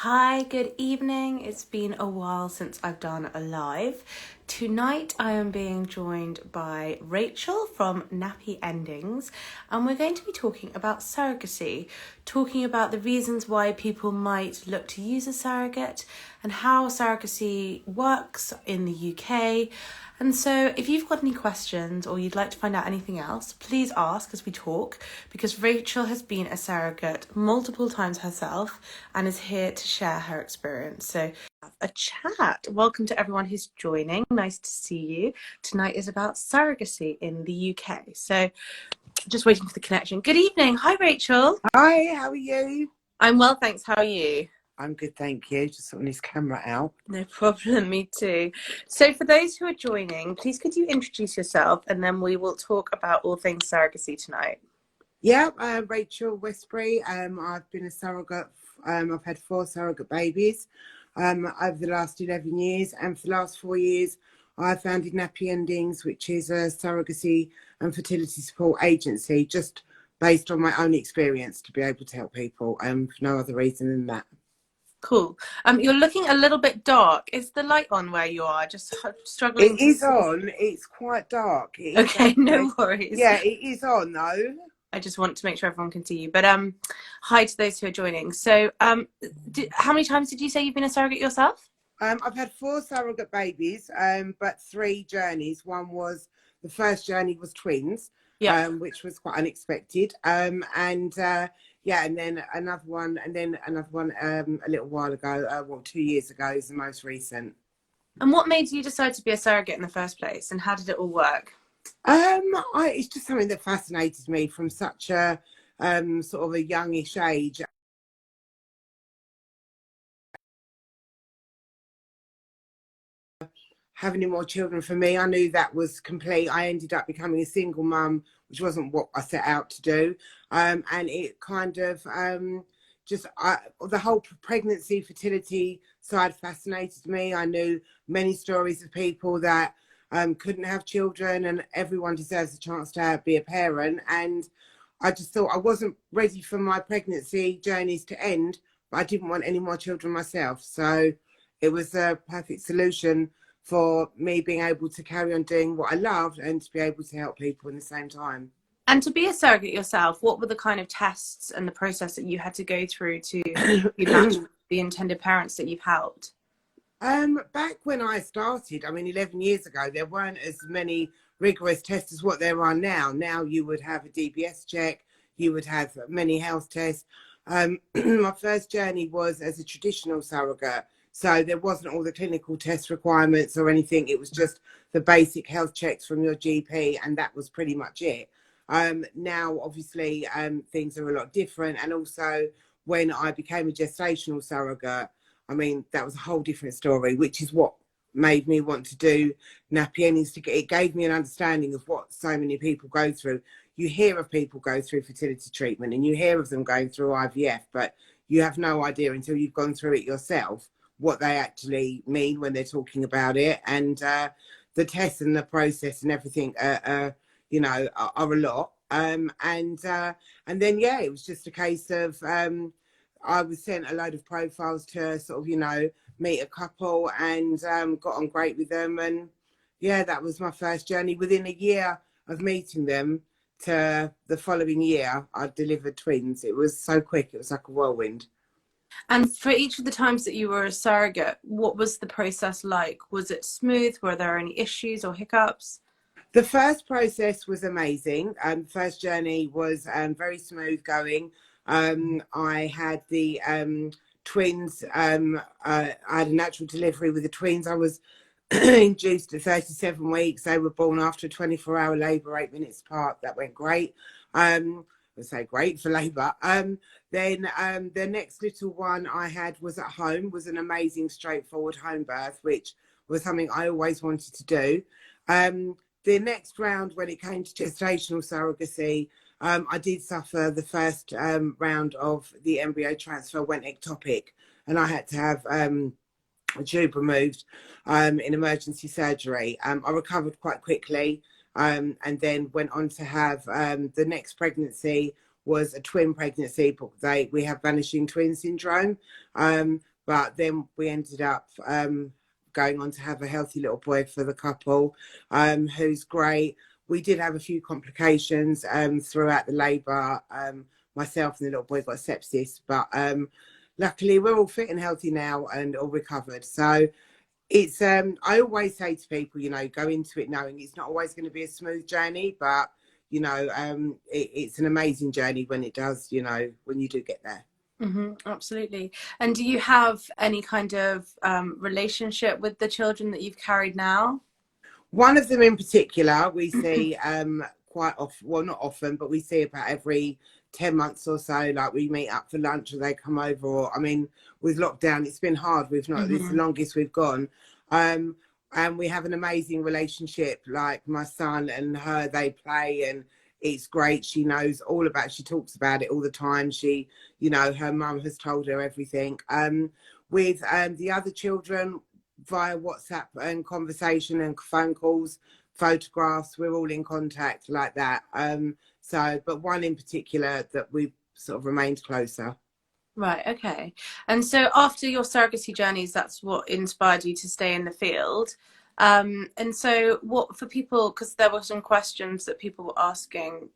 Hi, good evening. It's been a while since I've done a live. Tonight I am being joined by Rachel from Nappy Endings, and we're going to be talking about surrogacy, talking about the reasons why people might look to use a surrogate and how surrogacy works in the UK. And so if you've got any questions or you'd like to find out anything else, please ask as we talk, because Rachel has been a surrogate multiple times herself and is here to share her experience. So have a chat. Welcome to everyone who's joining. Nice to see you. Tonight is about surrogacy in the UK. So just waiting for the connection. Good evening. Hi, Rachel. Hi, how are you? I'm well, thanks. How are you? I'm good, thank you. Just sorting this camera out. No problem, me too. So for those who are joining, please could you introduce yourself and then we will talk about all things surrogacy tonight. Yeah, Rachel Westbury. I've been a surrogate. I've had 4 surrogate babies over the last 11 years, and for the last 4 years, I founded Nappy Endings, which is a surrogacy and fertility support agency, just based on my own experience to be able to help people, for no other reason than that. Cool. You're looking a little bit dark. Is the light on where you are? Just struggling It to is see. on. It's quite dark. It is Okay, okay. no worries. Yeah, it is on though. I just want to make sure everyone can see you. But hi to those who are joining. So how many times did you say you've been a surrogate yourself? I've had 4 surrogate babies, but 3 journeys. The first journey was twins, Yeah. which was quite unexpected. And then another one, a little while ago, 2 years ago is the most recent. And what made you decide to be a surrogate in the first place, and how did it all work? It's just something that fascinated me from such a sort of a youngish age. Having any more children for me, I knew that was complete. I ended up becoming a single mum, which wasn't what I set out to do. And it kind of the whole pregnancy, fertility side fascinated me. I knew many stories of people that couldn't have children, and everyone deserves a chance to be a parent. And I just thought I wasn't ready for my pregnancy journeys to end, but I didn't want any more children myself. So it was a perfect solution for me being able to carry on doing what I loved and to be able to help people in the same time. And to be a surrogate yourself, what were the kind of tests and the process that you had to go through to match the intended parents that you've helped? Back when I started, 11 years ago, there weren't as many rigorous tests as what there are now. Now you would have a DBS check, you would have many health tests. My first journey was as a traditional surrogate. So there wasn't all the clinical test requirements or anything. It was just the basic health checks from your GP, and that was pretty much it. Now, obviously, things are a lot different. And also, when I became a gestational surrogate, that was a whole different story, which is what made me want to do Nappy Endings. It gave me an understanding of what so many people go through. You hear of people go through fertility treatment and you hear of them going through IVF, but you have no idea until you've gone through it yourself what they actually mean when they're talking about it. And the tests and the process and everything are a lot. And then, it was just a case of I was sent a load of profiles to sort of, meet a couple, and got on great with them. And that was my first journey. Within a year of meeting them to the following year, I delivered twins. It was so quick. It was like a whirlwind. And for each of the times that you were a surrogate, what was the process like? Was it smooth? Were there any issues or hiccups? The first process was amazing. First journey was very smooth going. I had the twins. I had a natural delivery with the twins. I was induced at 37 weeks. They were born after a 24-hour labour, 8 minutes apart. That went great. I would say great for labour. Then the next little one I had was at home, was an amazing straightforward home birth, which was something I always wanted to do. The next round, when it came to gestational surrogacy, I did suffer the first round of the embryo transfer, went ectopic, and I had to have a tube removed in emergency surgery. I recovered quite quickly, and then went on to have the next pregnancy was a twin pregnancy, but we have vanishing twin syndrome. but then we ended up going on to have a healthy little boy for the couple, who's great. We did have a few complications throughout the labour. Myself and the little boy got sepsis, but luckily we're all fit and healthy now and all recovered. So it's I always say to people, you know, go into it knowing it's not always going to be a smooth journey, but you know, it's an amazing journey when it does, you know, when you do get there. Absolutely. And do you have any kind of relationship with the children that you've carried now? One of them in particular, we see quite often, well, not often, but we see about every 10 months or so. Like we meet up for lunch or they come over. Or, I mean, with lockdown, it's been hard. We've not, this is the longest we've gone. Um, and we have an amazing relationship. Like my son and her, they play and it's great. She knows all about, she talks about it all the time. She, you know, her mum has told her everything. With the other children, via WhatsApp and conversation and phone calls, photographs. We're all in contact like that. So, but one in particular that we've sort of remained closer. Right, okay. And so after your surrogacy journeys, that's what inspired you to stay in the field. And so what for people, because there were some questions that people were asking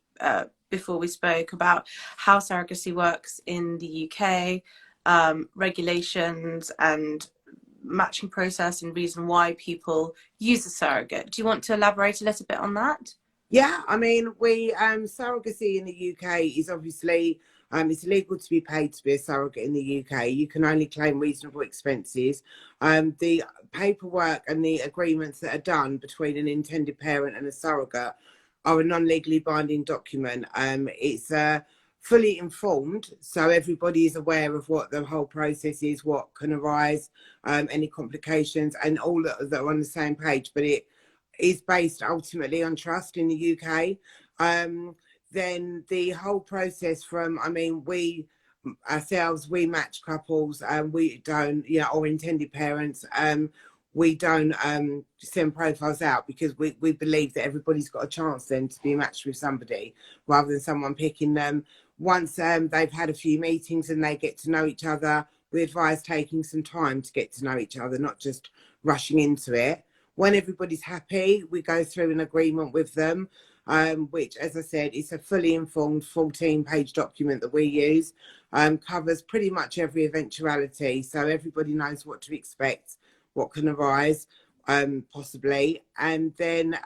before we spoke about how surrogacy works in the UK, regulations and matching process and reason why people use a surrogate. Do you want to elaborate a little bit on that? Yeah, I mean, we surrogacy in the UK is obviously it's illegal to be paid to be a surrogate in the UK. You can only claim reasonable expenses. The paperwork and the agreements that are done between an intended parent and a surrogate are a non-legally binding document. It's fully informed, so everybody is aware of what the whole process is, what can arise, any complications, and all that are on the same page. But it is based ultimately on trust in the UK. Then the whole process from, I mean, we ourselves, we match couples and we don't, you know, or intended parents, we don't send profiles out because we believe that everybody's got a chance then to be matched with somebody rather than someone picking them. Once they've had a few meetings and they get to know each other, we advise taking some time to get to know each other, not just rushing into it. When everybody's happy, we go through an agreement with them, which, as I said, is a fully informed 14-page document that we use, covers pretty much every eventuality. So everybody knows what to expect, what can arise, possibly. And then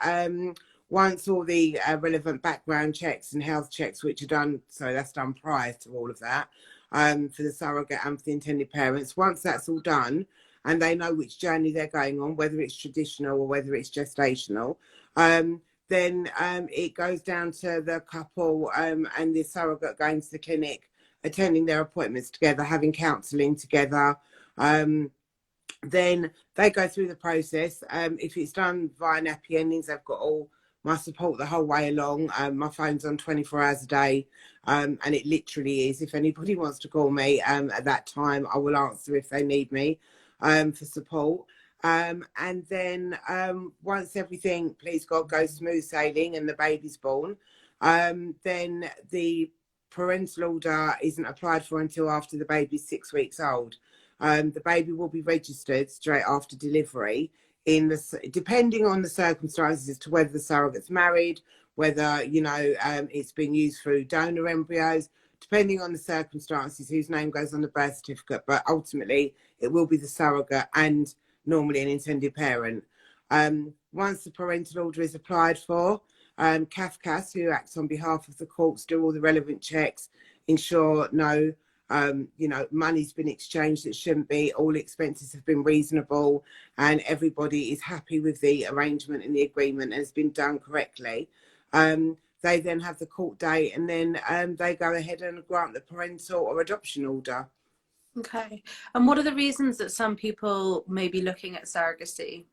once all the relevant background checks and health checks, which are done, so that's done prior to all of that, for the surrogate and for the intended parents, once that's all done, and they know which journey they're going on, whether it's traditional or whether it's gestational, then it goes down to the couple and the surrogate going to the clinic, attending their appointments together, having counselling together. Then they go through the process. If it's done via Nappy Endings, they've got all my support the whole way along. My phone's on 24 hours a day, and it literally is. If anybody wants to call me at that time, I will answer if they need me for support. And then once everything, please God, goes smooth sailing and the baby's born, then the parental order isn't applied for until after the baby's 6 weeks old. The baby will be registered straight after delivery, in the depending on the circumstances as to whether the surrogate's married, whether, you know, it's been used through donor embryos, depending on the circumstances, whose name goes on the birth certificate. But ultimately, it will be the surrogate and normally an intended parent. Once the parental order is applied for, CAFCAS, who acts on behalf of the courts, do all the relevant checks, ensure no you know, money's been exchanged that shouldn't be, all expenses have been reasonable, and everybody is happy with the arrangement and the agreement and has been done correctly. They then have the court date, and then they go ahead and grant the parental or adoption order. Okay. And what are the reasons that some people may be looking at surrogacy?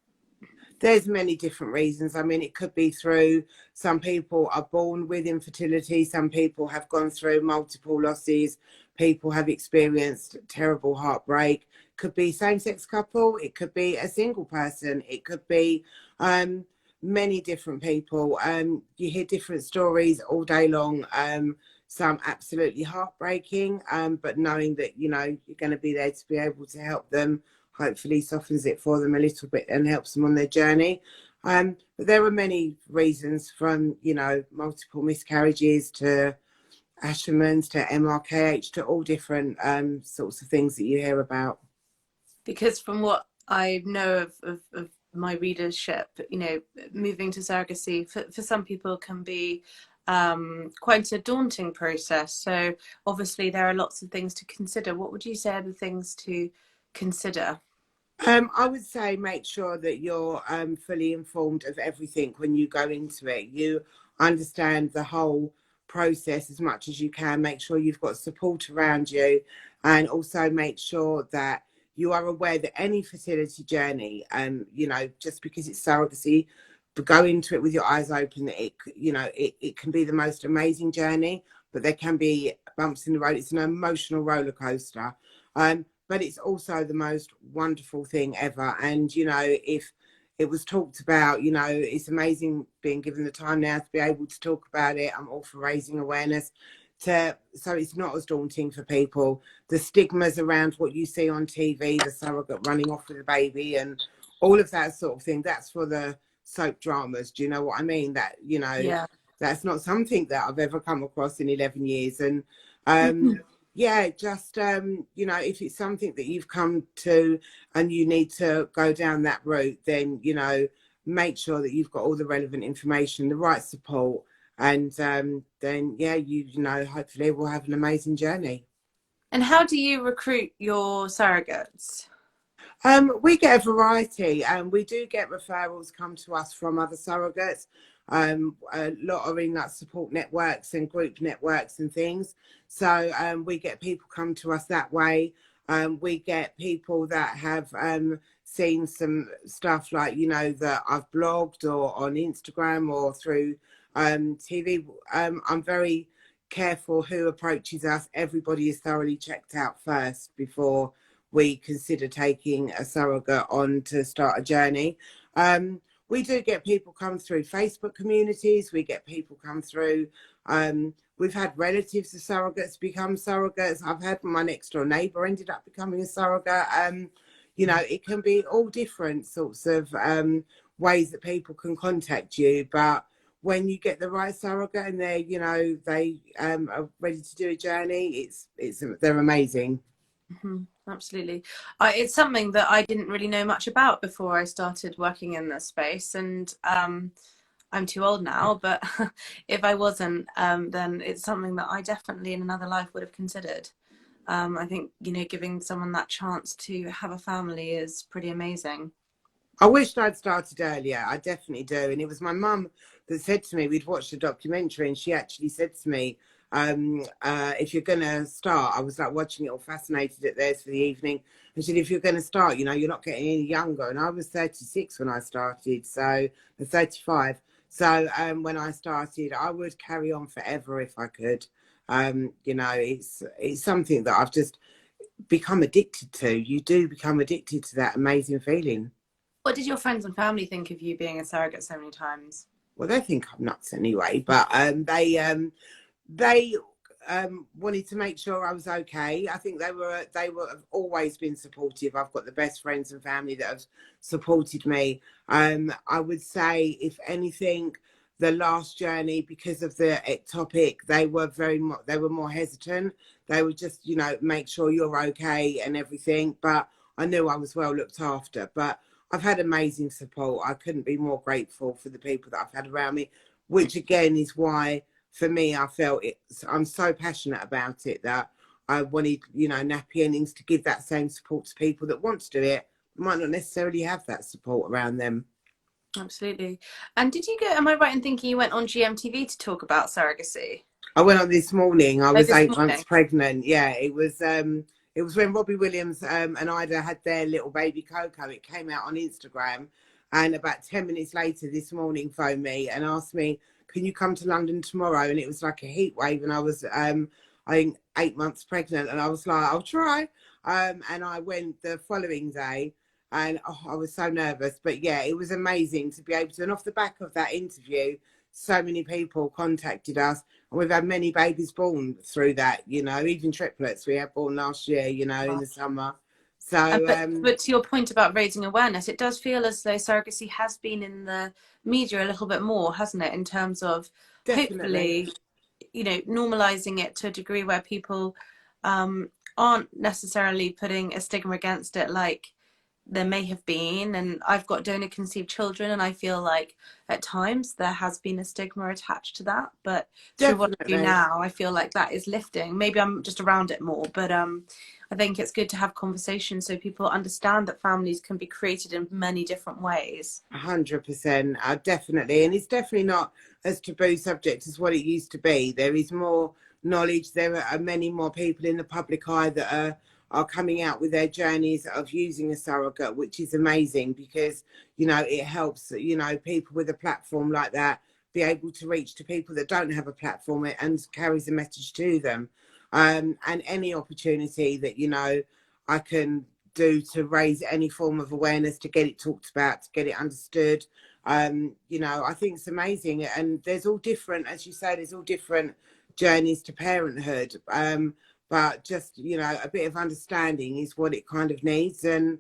There's many different reasons. I mean, it could be through, some people are born with infertility, some people have gone through multiple losses, people have experienced terrible heartbreak. Could be same-sex couple, it could be a single person, it could be many different people. You hear different stories all day long. some absolutely heartbreaking, but knowing that, you know, you're going to be there to be able to help them, hopefully softens it for them a little bit and helps them on their journey. But there are many reasons, from, you know, multiple miscarriages to Asherman's to MRKH to all different sorts of things that you hear about. Because from what I know of my readership, you know, moving to surrogacy for some people can be quite a daunting process. So obviously there are lots of things to consider. What would you say are the things to consider? I would say make sure that you're fully informed of everything when you go into it. You understand the whole process as much as you can. Make sure you've got support around you, and also make sure that you are aware that any fertility journey, you know, just because it's surrogacy, but go into it with your eyes open. That it, you know, it can be the most amazing journey, but there can be bumps in the road. It's an emotional roller coaster. But it's also the most wonderful thing ever. And, you know, if it was talked about, you know, it's amazing being given the time now to be able to talk about it. I'm all for raising awareness so it's not as daunting for people. The stigmas around what you see on TV, the surrogate running off with a baby and all of that sort of thing, that's for the soap dramas. Do you know what I mean? That, you know, Yeah. that's not something that I've ever come across in 11 years. And yeah, just you know, if it's something that you've come to and you need to go down that route, then, you know, make sure that you've got all the relevant information, the right support, and then yeah, you know, hopefully we'll have an amazing journey. And how do you recruit your surrogates? We get a variety, and we do get referrals come to us from other surrogates. A lot are in like support networks and group networks and things. So we get people come to us that way. We get people that have seen some stuff, like, you know, that I've blogged or on Instagram or through TV. I'm very careful who approaches us. Everybody is thoroughly checked out first before we consider taking a surrogate on to start a journey. We do get people come through Facebook communities. We get people come through. We've had relatives of surrogates become surrogates. I've had my next door neighbour ended up becoming a surrogate. You know, it can be all different sorts of ways that people can contact you. But when you get the right surrogate and they're, you know, they are ready to do a journey, they're amazing. Absolutely. It's something that I didn't really know much about before I started working in this space. And I'm too old now, but if I wasn't, then it's something that I definitely in another life would have considered. I think, you know, giving someone that chance to have a family is pretty amazing. I wished I'd started earlier. I definitely do. And it was my mum that said to me, we'd watched a documentary, and she actually said to me, if you're going to start, I was like watching it all fascinated at theirs for the evening. And she said, if you're going to start, you know, you're not getting any younger. And I was 36 when I started, so 35. So when I started, I would carry on forever if I could. You know, it's something that I've just become addicted to. You do become addicted to that amazing feeling. What did your friends and family think of you being a surrogate so many times? Well, they think I'm nuts anyway, but they wanted to make sure I was okay. I think they were have always been supportive. I've got the best friends and family that have supported me. I would say, if anything, the last journey, because of the ectopic, they were more hesitant. They would just, you know, make sure you're okay and everything. But I knew I was well looked after. But I've had amazing support. I couldn't be more grateful for the people that I've had around me, which again is why, for me, I felt I'm so passionate about it that I wanted, you know, Nappy Endings to give that same support to people that want to do it, might not necessarily have that support around them. Absolutely. And did you go, am I right in thinking you went on GMTV to talk about surrogacy? I went on this morning. I Oh, was this 8 months morning. pregnant. Yeah, it was when Robbie Williams and Ida had their little baby Coco. It came out on Instagram, and about 10 minutes later, this morning, phoned me and asked me, "Can you come to London tomorrow?" And it was like a heat wave, and I was I think 8 months pregnant, and I was like, "I'll try." And I went the following day, and oh, I was so nervous, but yeah, it was amazing to be able to. And off the back of that interview, so many people contacted us, and we've had many babies born through that, you know, even triplets we had born last year, you know, in the summer. So but to your point about raising awareness, it does feel as though surrogacy has been in the media a little bit more, hasn't it? In terms of definitely. hopefully, you know, normalizing it to a degree where people aren't necessarily putting a stigma against it like there may have been. And I've got donor conceived children, and I feel like at times there has been a stigma attached to that, but through what I do Definitely. now, I feel like that is lifting. Maybe I'm just around it more, but I think it's good to have conversations so people understand that families can be created in many different ways. 100%, definitely, and it's definitely not as taboo subject as what it used to be. There is more knowledge. There are many more people in the public eye that are coming out with their journeys of using a surrogate, which is amazing because, you know, it helps, you know, people with a platform like that be able to reach to people that don't have a platform and carries a message to them. And any opportunity that, you know, I can do to raise any form of awareness, to get it talked about, to get it understood. You know, I think it's amazing. And there's all different, as you say, there's all different journeys to parenthood. But just, you know, a bit of understanding is what it kind of needs. And,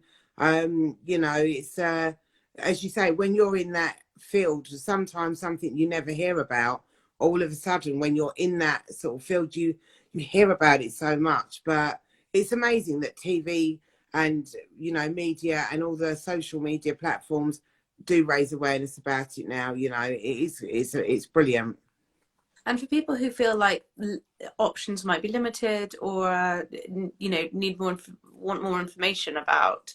you know, it's, as you say, when you're in that field, sometimes something you never hear about, all of a sudden, when you're in that sort of field, you hear about it so much. But it's amazing that TV and, you know, media and all the social media platforms do raise awareness about it now. You know, it's brilliant. And for people who feel like options might be limited, or you know, want more information about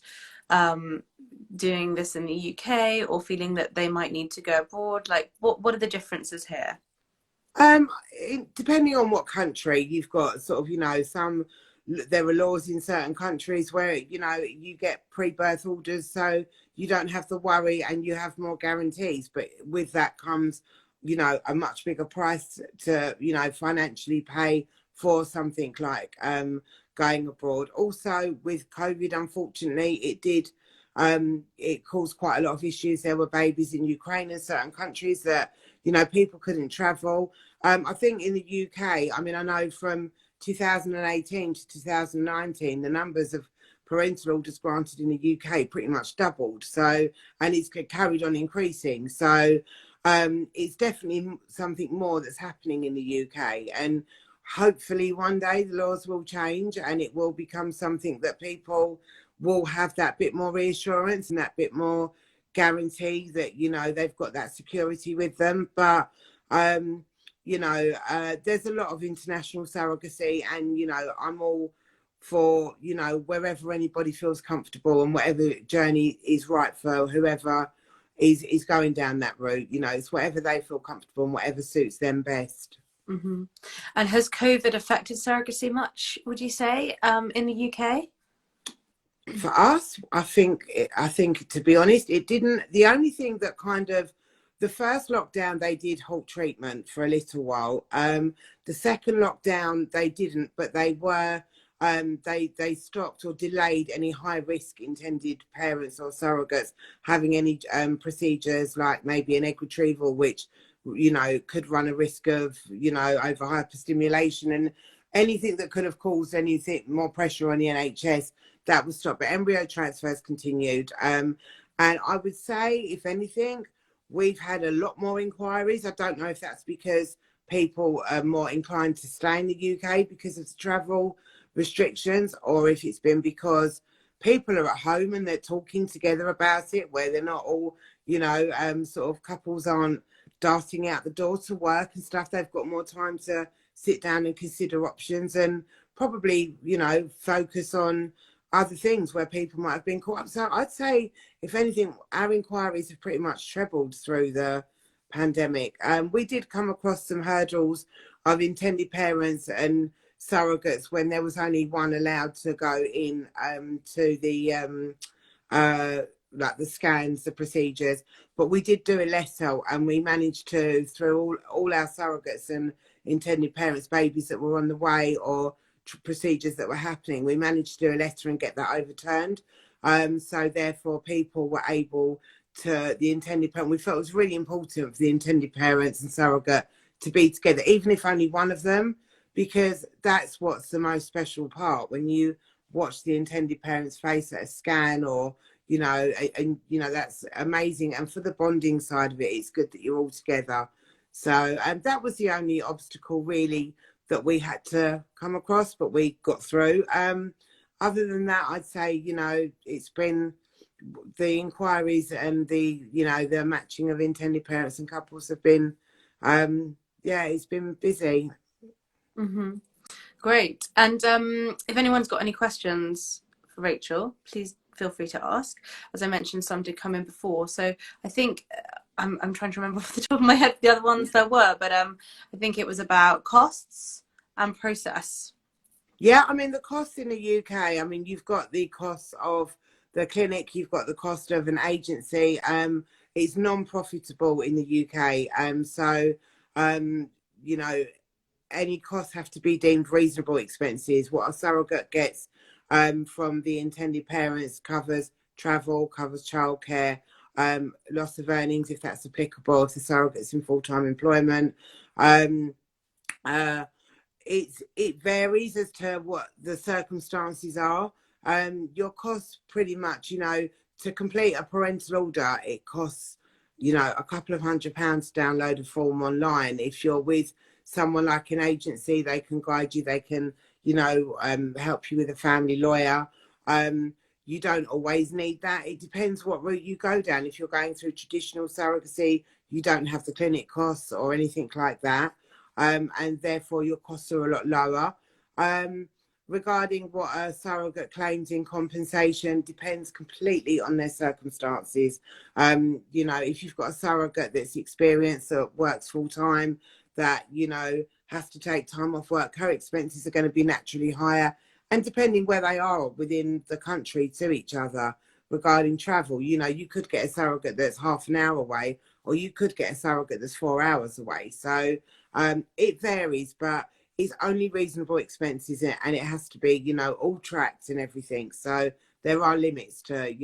doing this in the UK, or feeling that they might need to go abroad, like what are the differences here? Depending on what country, you've got sort of, you know, there are laws in certain countries where, you know, you get pre-birth orders, so you don't have to worry and you have more guarantees. But with that comes, you know, a much bigger price to, you know, financially pay for something like going abroad. Also, with COVID, unfortunately, it caused quite a lot of issues. There were babies in Ukraine and certain countries that, you know, people couldn't travel. I think in the UK, I mean, I know from 2018 to 2019, the numbers of parental orders granted in the UK pretty much doubled. So, and it's carried on increasing. So, it's definitely something more that's happening in the UK. And hopefully one day the laws will change and it will become something that people will have that bit more reassurance and that bit more guarantee that, you know, they've got that security with them. But you know, there's a lot of international surrogacy, and, you know, I'm all for, you know, wherever anybody feels comfortable and whatever journey is right for whoever is going down that route. You know, it's whatever they feel comfortable and whatever suits them best. Mm-hmm. And has COVID affected surrogacy much, would you say, in the UK? For us, I think to be honest, it didn't. The only thing that kind of, the first lockdown they did halt treatment for a little while. The second lockdown they didn't, but they were they stopped or delayed any high risk intended parents or surrogates having any procedures like maybe an egg retrieval, which, you know, could run a risk of, you know, over hyperstimulation and anything that could have caused anything more pressure on the NHS. That was stopped, but embryo transfers continued. And I would say, if anything, we've had a lot more inquiries. I don't know if that's because people are more inclined to stay in the UK because of the travel restrictions, or if it's been because people are at home and they're talking together about it, where they're not all, you know, sort of couples aren't darting out the door to work and stuff. They've got more time to sit down and consider options and probably, you know, focus on other things where people might have been caught up. So I'd say, if anything, our inquiries have pretty much trebled through the pandemic. We did come across some hurdles of intended parents and surrogates when there was only one allowed to go in to the like the scans, the procedures. But we did do a letter, and we managed to, through all our surrogates and intended parents, babies that were on the way or procedures that were happening, we managed to do a letter and get that overturned. So therefore people were able to the intended parent. We felt it was really important for the intended parents and surrogate to be together, even if only one of them, because that's what's the most special part when you watch the intended parent's face at a scan, or and that's amazing. And for the bonding side of it, it's good that you're all together. So that was the only obstacle really that we had to come across, but we got through. Other than that, I'd say, it's been the inquiries and the matching of intended parents and couples have been, it's been busy. Mm-hmm. Great. And if anyone's got any questions for Rachel, please feel free to ask. As I mentioned, some did come in before. So I think I'm trying to remember off the top of my head the other ones there were, but I think it was about costs and process. Yeah, I mean, the costs in the UK, I mean, you've got the costs of the clinic, you've got the cost of an agency. It's non-profitable in the UK. You know, any costs have to be deemed reasonable expenses. What a surrogate gets from the intended parents covers travel, covers childcare, loss of earnings if that's applicable, if the surrogate's in full-time employment. Um, uh, it varies as to what the circumstances are. Your costs pretty much, to complete a parental order, it costs, a couple of £100 to download a form online. If you're with someone like an agency, they can guide you, they can, help you with a family lawyer. You don't always need that. It depends what route you go down. If you're going through traditional surrogacy, you don't have the clinic costs or anything like that. And therefore your costs are a lot lower. Regarding what a surrogate claims in compensation depends completely on their circumstances. If you've got a surrogate that's experienced, that works full time, that, has to take time off work, her expenses are going to be naturally higher. And depending where they are within the country to each other regarding travel, you could get a surrogate that's half an hour away, or you could get a surrogate that's 4 hours away. So it varies, but it's only reasonable expenses, and it has to be, all tracked and everything. So there are limits to,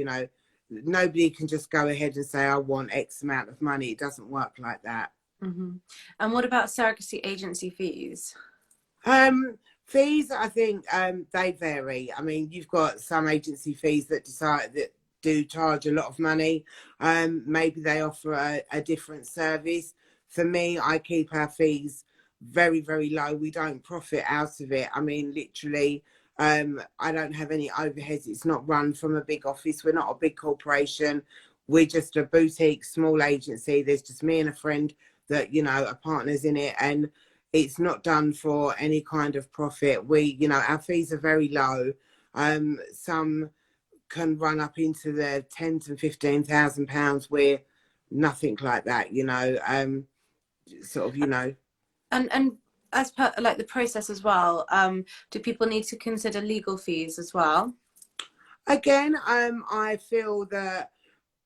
nobody can just go ahead and say, I want X amount of money. It doesn't work like that. Mm-hmm. And what about surrogacy agency fees? Fees, I think they vary. I mean, you've got some agency fees that do charge a lot of money. Maybe they offer a different service. For me, I keep our fees very, very low. We don't profit out of it. I mean, literally, I don't have any overheads. It's not run from a big office. We're not a big corporation. We're just a boutique, small agency. There's just me and a friend that, are partners in it. And it's not done for any kind of profit. Our fees are very low. Some can run up into the tens and £15,000. We're nothing like that, And as per like the process as well, do people need to consider legal fees as well? Again, I feel that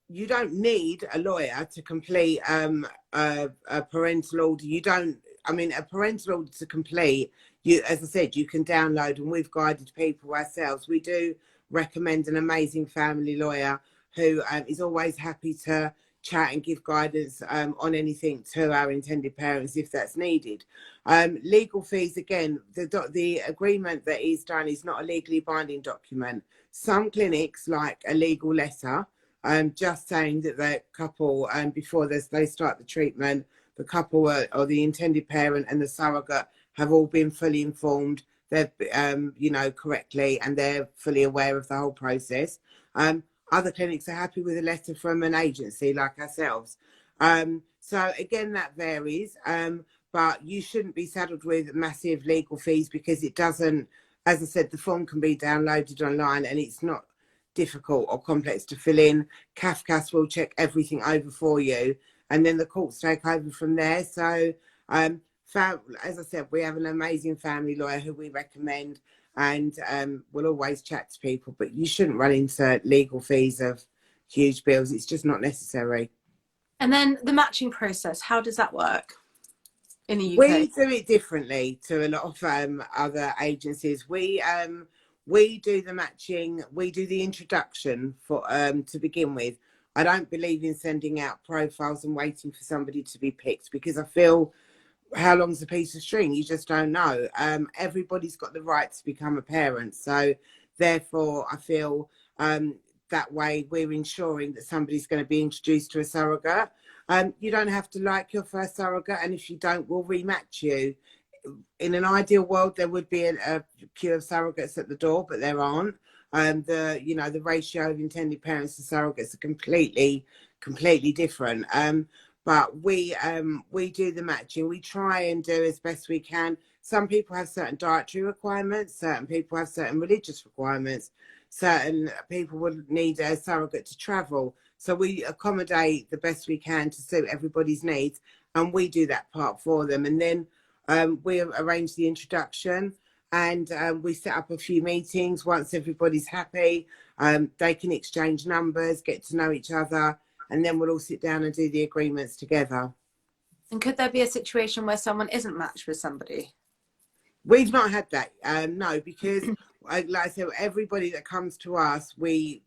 you don't need a lawyer to complete a parental order. A parental order to complete, as I said, you can download, and we've guided people ourselves. We do recommend an amazing family lawyer who is always happy to chat and give guidance on anything to our intended parents if that's needed. Legal fees, again, the agreement that is done is not a legally binding document. Some clinics like a legal letter, just saying that the couple, before they start the treatment, the couple or the intended parent and the surrogate have all been fully informed. They've, correctly, and they're fully aware of the whole process. Other clinics are happy with a letter from an agency like ourselves. So again, that varies. But you shouldn't be saddled with massive legal fees, because it doesn't, as I said, the form can be downloaded online and it's not difficult or complex to fill in. CAFCAS will check everything over for you, and then the courts take over from there. So, as I said, we have an amazing family lawyer who we recommend, and we'll always chat to people, but you shouldn't run into legal fees of huge bills. It's just not necessary. And then the matching process, how does that work in the We UK? do it differently to a lot of other agencies. We do the matching. We do the introduction for to begin with. I don't believe in sending out profiles and waiting for somebody to be picked, because I feel, how long's a piece of string? You just don't know. Everybody's got the right to become a parent. So therefore, I feel that way we're ensuring that somebody's going to be introduced to a surrogate. You don't have to like your first surrogate, and if you don't, we'll rematch you. In an ideal world, there would be a queue of surrogates at the door, but there aren't. The ratio of intended parents to surrogates are completely different. But we do the matching. We try and do as best we can. Some people have certain dietary requirements. Certain people have certain religious requirements. Certain people would need a surrogate to travel. So we accommodate the best we can to suit everybody's needs, and we do that part for them. And then we arrange the introduction, and we set up a few meetings. Once everybody's happy, they can exchange numbers, get to know each other, and then we'll all sit down and do the agreements together. And could there be a situation where someone isn't matched with somebody? We've not had that, no, because like I said, everybody that comes to us, we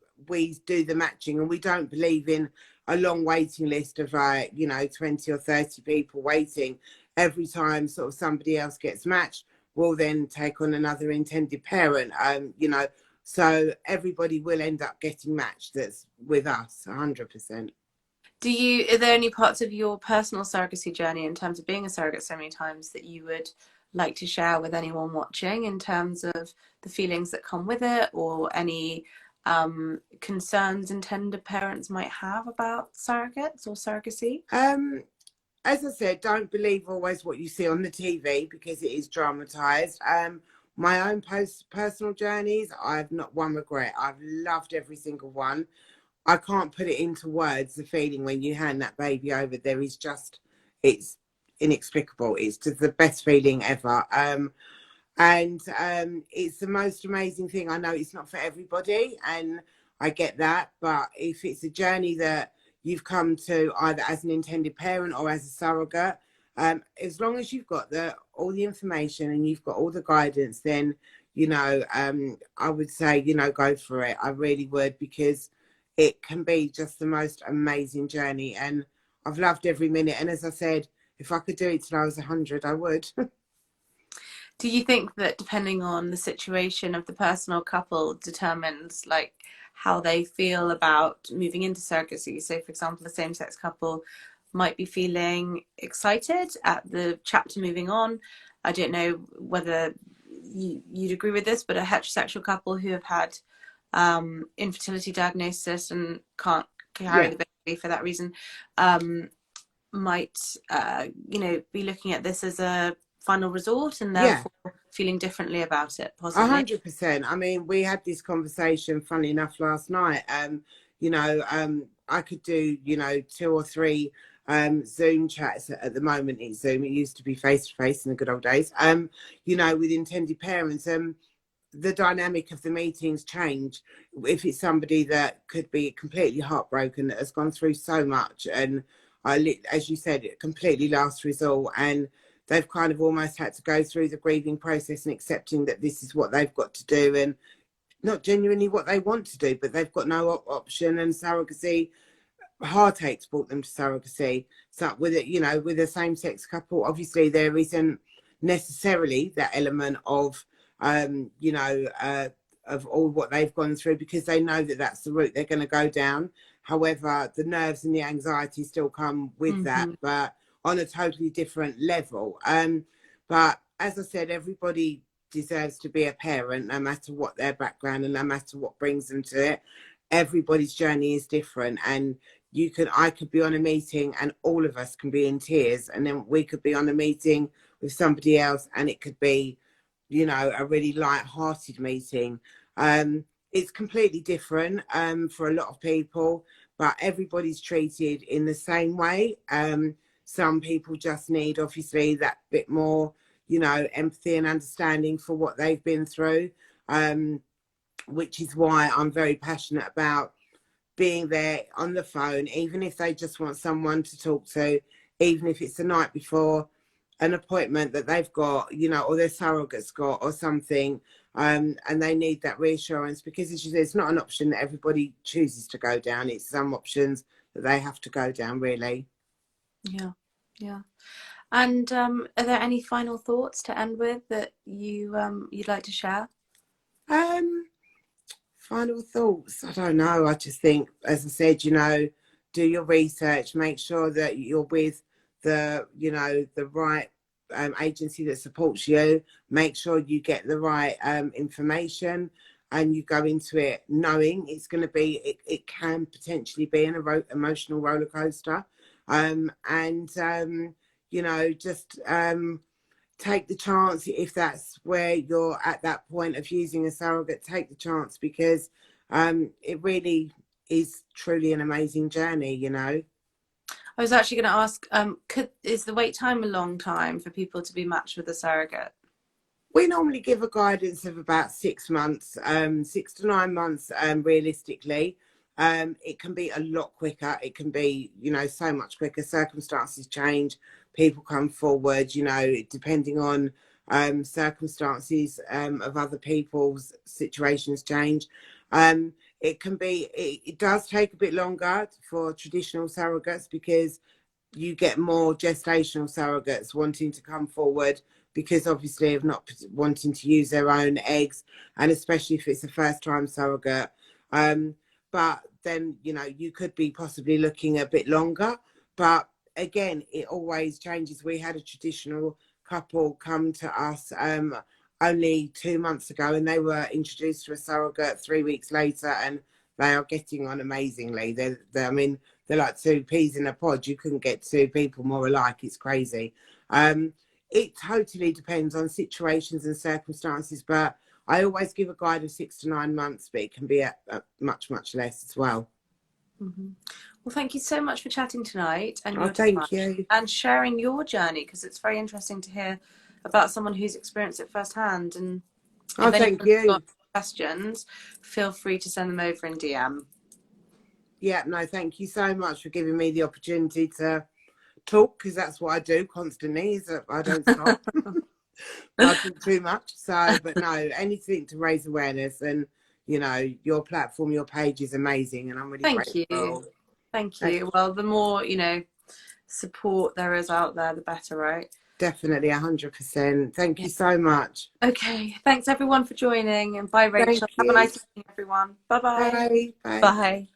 do the matching, and we don't believe in a long waiting list of 20 or 30 people waiting. Every time sort of somebody else gets matched, we'll then take on another intended parent, so everybody will end up getting matched that's with us 100%. Are there any parts of your personal surrogacy journey, in terms of being a surrogate so many times, that you would like to share with anyone watching, in terms of the feelings that come with it, or any concerns intended parents might have about surrogates or surrogacy? As I said, don't believe always what you see on the TV, because it is dramatized. My own personal journeys, I've not one regret. I've loved every single one. I can't put it into words, the feeling when you hand that baby over. It's inexplicable. It's just the best feeling ever. And it's the most amazing thing. I know it's not for everybody, and I get that, but if it's a journey that you've come to either as an intended parent or as a surrogate, as long as you've got all the information and you've got all the guidance, then I would say go for it. I really would, because it can be just the most amazing journey, and I've loved every minute. And as I said, if I could do it till I was 100, I would. Do you think that depending on the situation of the person or couple determines like how they feel about moving into surrogacy? So for example, a same-sex couple might be feeling excited at the chapter moving on. I don't know whether you'd agree with this, but a heterosexual couple who have had infertility diagnosis and can't carry Yeah. the baby for that reason might be looking at this as a final resort, and Yeah. therefore feeling differently about it, possibly. 100%. I mean, we had this conversation, funny enough, last night. I could do 2 or 3 Zoom chats. At the moment it's Zoom. It used to be face to face in the good old days. With intended parents. The dynamic of the meetings change if it's somebody that could be completely heartbroken, that has gone through so much, and as you said, completely last resort, and they've kind of almost had to go through the grieving process and accepting that this is what they've got to do, and not genuinely what they want to do, but they've got no option. And surrogacy, heartaches brought them to surrogacy. So with it, with a same-sex couple, obviously there isn't necessarily that element of of all what they've gone through, because they know that that's the route they're going to go down. However, the nerves and the anxiety still come with that, but on a totally different level. But as I said, everybody deserves to be a parent, no matter what their background and no matter what brings them to it. Everybody's journey is different, and I could be on a meeting and all of us can be in tears, and then we could be on a meeting with somebody else and it could be a really light-hearted meeting. It's completely different for a lot of people, but everybody's treated in the same way. Some people just need, obviously, that bit more, empathy and understanding for what they've been through, which is why I'm very passionate about being there on the phone, even if they just want someone to talk to, even if it's the night before an appointment that they've got, or their surrogate's got or something. and they need that reassurance because, as you say, it's not an option that everybody chooses to go down. It's some options that they have to go down, really. Yeah, yeah. And are there any final thoughts to end with that you'd like to share? Um, Final thoughts. I don't know. I just think, as I said, do your research, make sure that you're with the right agency that supports you. Make sure you get the right information and you go into it knowing it's going to be, it can potentially be an emotional roller coaster. And, just take the chance if that's where you're at that point of using a surrogate. Take the chance because it really is truly an amazing journey. I was actually going to ask, is the wait time a long time for people to be matched with a surrogate? We normally give a guidance of about 6 months, 6 to 9 months, realistically. It can be a lot quicker. It can be, so much quicker. Circumstances change. People come forward, depending on circumstances of other people's situations change. It does take a bit longer for traditional surrogates because you get more gestational surrogates wanting to come forward because obviously of not wanting to use their own eggs, and especially if it's a first time surrogate. But then, you could be possibly looking a bit longer. But again, it always changes. We had a traditional couple come to us only 2 months ago, and they were introduced to a surrogate 3 weeks later, and they are getting on amazingly. I mean, they're like two peas in a pod. You couldn't get two people more alike. It's crazy. It totally depends on situations and circumstances, but I always give a guide of 6 to 9 months, but it can be at much, much less as well. Mm-hmm. Well, thank you so much for chatting tonight and Oh, your time thank you. and sharing your journey, because it's very interesting to hear about someone who's experienced it firsthand. And Oh, if thank anyone's got you. questions, feel free to send them over in DM. Yeah, no, thank you so much for giving me the opportunity to talk, because that's what I do constantly, is that I don't stop. I talk too much. So, but no, anything to raise awareness, and your platform, your page is amazing, and I'm really Thank you. grateful. Thank you. Well, the more, support there is out there, the better, right? Definitely 100%. Thank Yeah. you so much. Okay. Thanks everyone for joining, and bye, Thank Rachel. Have a you. nice evening, everyone. Bye-bye. Bye. Bye. Bye.